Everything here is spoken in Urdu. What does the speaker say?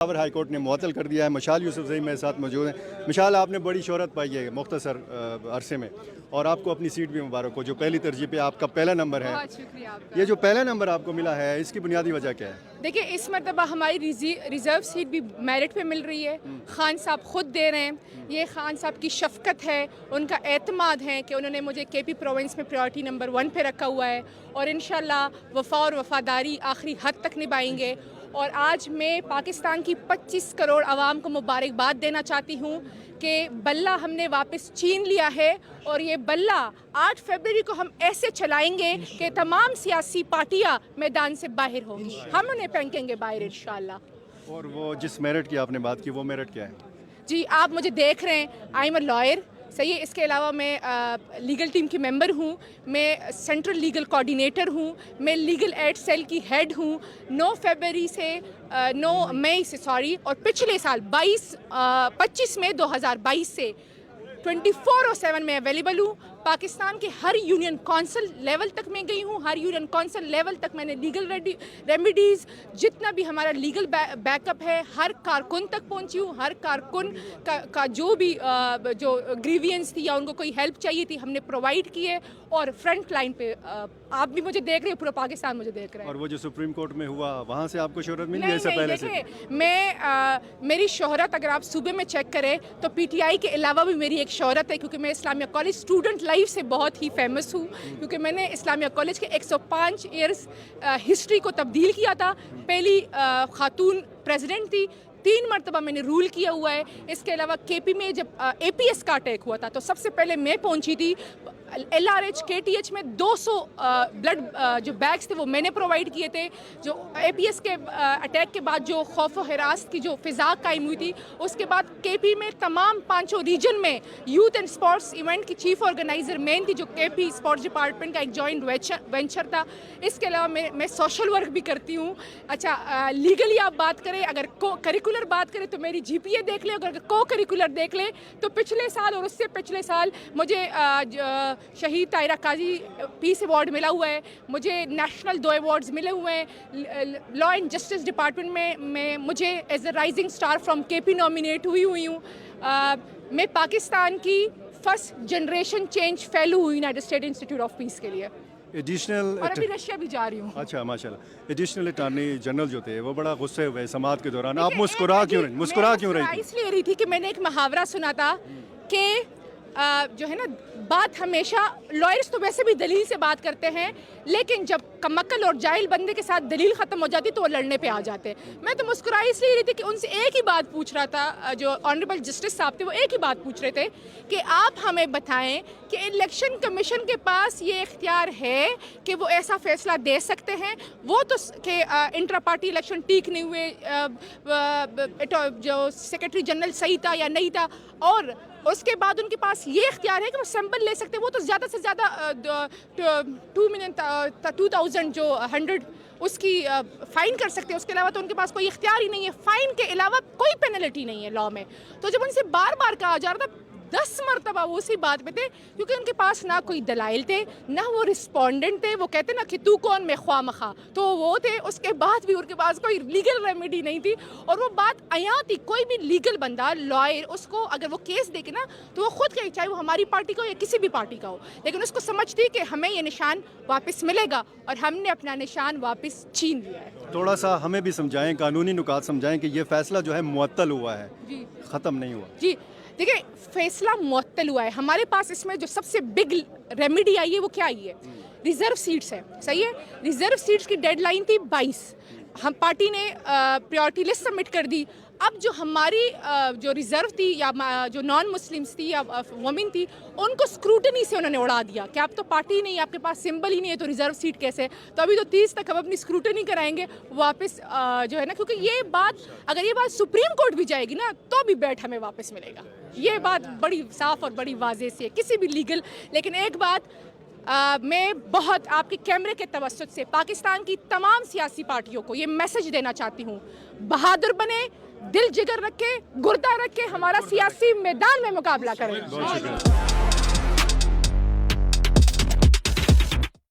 ہائی کورٹ نے معطل کر دیا ہے۔ مشال یوسف زئی میرے ساتھ موجود ہیں۔ مشال، آپ نے بڑی شہرت پائی ہے مختصر عرصے میں، اور آپ کو اپنی سیٹ بھی مبارک ہو جو پہلی ترجیح پہ آپ کا پہلا نمبر ہے۔ بہت شکریہ آپ کا۔ یہ جو پہلا نمبر آپ کو ملا ہے، اس کی بنیادی وجہ کیا ہے؟ دیکھیں، اس مرتبہ ہماری ریزرو سیٹ بھی میرٹ پہ مل رہی ہے۔ خان صاحب خود دے رہے ہیں۔ یہ خان صاحب کی شفقت ہے، ان کا اعتماد ہے کہ انہوں نے مجھے کے پی پروونس میں پریورٹی نمبر 1 پہ رکھا ہوا ہے، اور انشاءاللہ وفا اور وفاداری آخری حد تک نبھائیں گے۔ اور آج میں پاکستان کی 25 کروڑ عوام کو مبارکباد دینا چاہتی ہوں کہ بلہ ہم نے واپس چھین لیا ہے، اور یہ بلہ 8 فروری کو ہم ایسے چلائیں گے کہ تمام سیاسی پارٹیاں میدان سے باہر ہوں گی، ہم انہیں پھینکیں گے باہر انشاءاللہ۔ اور وہ جس میرٹ کی آپ نے بات کی، وہ میرٹ کیا ہے؟ جی، آپ مجھے دیکھ رہے ہیں، آئی ایم اے لائر، صحیح ہے۔ اس کے علاوہ میں لیگل ٹیم کی ممبر ہوں، میں سینٹرل لیگل کوآرڈینیٹر ہوں، میں لیگل ایڈ سیل کی ہیڈ ہوں۔ 9 مئی سے اور پچھلے سال 25 مئی 2022 سے 24/7 میں اویلیبل ہوں۔ پاکستان کے ہر یونین کونسل لیول تک میں گئی ہوں، ہر یونین کونسل لیول تک میں نے لیگل ریمیڈیز، جتنا بھی ہمارا لیگل بیک اپ ہے، ہر کارکن تک پہنچی ہوں۔ ہر کارکن کا جو بھی جو گریوینس تھی یا ان کو کوئی ہیلپ چاہیے تھی، ہم نے پرووائڈ کی ہے۔ اور فرنٹ لائن پہ آپ بھی مجھے دیکھ رہے ہیں، پورا پاکستان مجھے دیکھ رہا ہے۔ اور وہ جو سپریم کورٹ میں ہوا، وہاں سے آپ کو شہرت ملی ہے اس سے پہلے سے؟ میری شہرت اگر آپ صوبے میں چیک کریں تو پی ٹی آئی کے علاوہ بھی میری ایک شہرت ہے، کیونکہ میں اسلامیہ کالج اسٹوڈنٹ لائف سے بہت ہی فیمس ہوں، کیونکہ میں نے اسلامیہ کالج کے 105 ایئرس ہسٹری کو تبدیل کیا تھا۔ پہلی خاتون پریزیڈنٹ تھی، 3 مرتبہ میں نے رول کیا ہوا ہے۔ اس کے علاوہ کے پی میں جب اے پی ایس کا اٹیک ہوا تھا تو سب سے پہلے میں پہنچی تھی۔ ایل آر ایچ کے ٹی ایچ میں 200 بلڈ جو بیگس تھے وہ میں نے پرووائڈ کیے تھے۔ جو اے پی ایس کے اٹیک کے بعد جو خوف و ہراس کی جو فضا قائم ہوئی تھی، اس کے بعد کے پی میں تمام 5 ریجن میں یوتھ اینڈ اسپورٹس ایونٹ کی چیف آرگنائزر مین تھی، جو کے پی اسپورٹس ڈپارٹمنٹ کا ایک جوائنٹ وینچر تھا۔ اس کے علاوہ میں سوشل ورک بھی کرتی ہوں۔ اچھا، لیگلی آپ بات کریں، اگر کریکولر بات کریں تو میری جی پی اے دیکھ لیں، اگر کو کریکولر دیکھ لیں تو پچھلے سال اور اس سے پچھلے سال مجھے شہید طاہرہ قاضی پیس ایوارڈ ملا ہوا ہے، مجھے نیشنل 2 ایوارڈز ملے ہوئے ہیں۔ لا اینڈ جسٹس ڈپارٹمنٹ میں مجھے as a rising star from کے پی نامینیٹ ہوئی ہوں۔ میں پاکستان کی فرسٹ جنریشن چینج فیلو ہوں United state institute of peace کے لیے، اور ابھی رشیا بھی جا رہی ہوں۔ اچھا، ماشاء اللہ۔ ایڈیشنل اٹارنی جنرل جو تھے وہ بڑا غصے ہوئے سماعت کے دوران، آپ مسکرا کیوں رہی تھی؟ اس لیے رہی تھی کہ میں نے ایک محاورہ سنا تھا کہ جو ہے نا، بات ہمیشہ لائرس تو ویسے بھی دلیل سے بات کرتے ہیں، لیکن جب کمکل اور جاہل بندے کے ساتھ دلیل ختم ہو جاتی تو وہ لڑنے پہ آ جاتے ہیں۔ میں تو مسکرائی اس لیے رہی تھی کہ ان سے ایک ہی بات پوچھ رہا تھا، جو آنریبل جسٹس صاحب تھے وہ ایک ہی بات پوچھ رہے تھے کہ آپ ہمیں بتائیں کہ الیکشن کمیشن کے پاس یہ اختیار ہے کہ وہ ایسا فیصلہ دے سکتے ہیں، وہ تو کہ انٹرا پارٹی الیکشن ٹھیک نہیں ہوئے، جو سیکرٹری جنرل صحیح تھا یا نہیں تھا، اور اس کے بعد ان کے پاس یہ اختیار ہے کہ وہ سیمپل لے سکتے ہیں، وہ تو زیادہ سے زیادہ 2,000 جو 100 اس کی فائن کر سکتے ہیں۔ اس کے علاوہ تو ان کے پاس کوئی اختیار ہی نہیں ہے، فائن کے علاوہ کوئی پینلٹی نہیں ہے لاء میں۔ تو جب ان سے بار بار کہا جا رہا تھا، 10 مرتبہ وہ اسی بات پہ تھے، کیونکہ ان کے پاس نہ کوئی دلائل تھے، نہ وہ رسپونڈنٹ تھے۔ وہ کہتے نا کہ تو کون، میں خواہ مخواہ، تو وہ تھے۔ اس کے بعد بھی ان کے پاس کوئی لیگل ریمیڈی نہیں تھی، اور وہ بات عیاں تھی۔ کوئی بھی لیگل بندہ، لائر، اس کو اگر وہ کیس دے کے نا تو وہ خود کہے، چاہے وہ ہماری پارٹی کا ہو یا کسی بھی پارٹی کا ہو، لیکن اس کو سمجھتی کہ ہمیں یہ نشان واپس ملے گا، اور ہم نے اپنا نشان واپس چھین لیا ہے۔ تھوڑا سا ہمیں بھی سمجھائیں، قانونی نکات سمجھائیں کہ یہ فیصلہ جو ہے معطل ہوا ہے، جی، ختم نہیں ہوا۔ جی دیکھیں، فیصلہ معطل ہوا ہے۔ ہمارے پاس اس میں جو سب سے بگ ریمیڈی آئی ہے وہ کیا آئی ہے؟ ریزرو سیٹس ہے، صحیح ہے۔ ریزرو سیٹس کی ڈیڈ لائن تھی 22، ہم پارٹی نے پریورٹی لسٹ سبمٹ کر دی۔ اب جو ہماری جو ریزرو تھی یا جو نان مسلمس تھی یا وومن تھی، ان کو اسکروٹنی سے انہوں نے اڑا دیا کہ آپ تو پارٹی نہیں، آپ کے پاس سمبل ہی نہیں ہے، تو ریزرو سیٹ کیسے؟ تو ابھی تو 30 تک ہم اپنی اسکروٹنی کرائیں گے واپس، جو ہے نا، کیونکہ یہ بات اگر یہ بات سپریم کورٹ بھی جائے گی نا تو بھی بیٹ ہمیں واپس ملے گا۔ یہ بات بڑی صاف اور بڑی واضح سی ہے، کسی بھی لیگل۔ لیکن ایک بات میں بہت آپ کے کیمرے کے توسط سے پاکستان کی تمام سیاسی پارٹیوں کو یہ میسج دینا چاہتی ہوں، بہادر بنے، دل جگر رکھے، گردہ رکھے، ہمارا سیاسی میدان میں مقابلہ کریں۔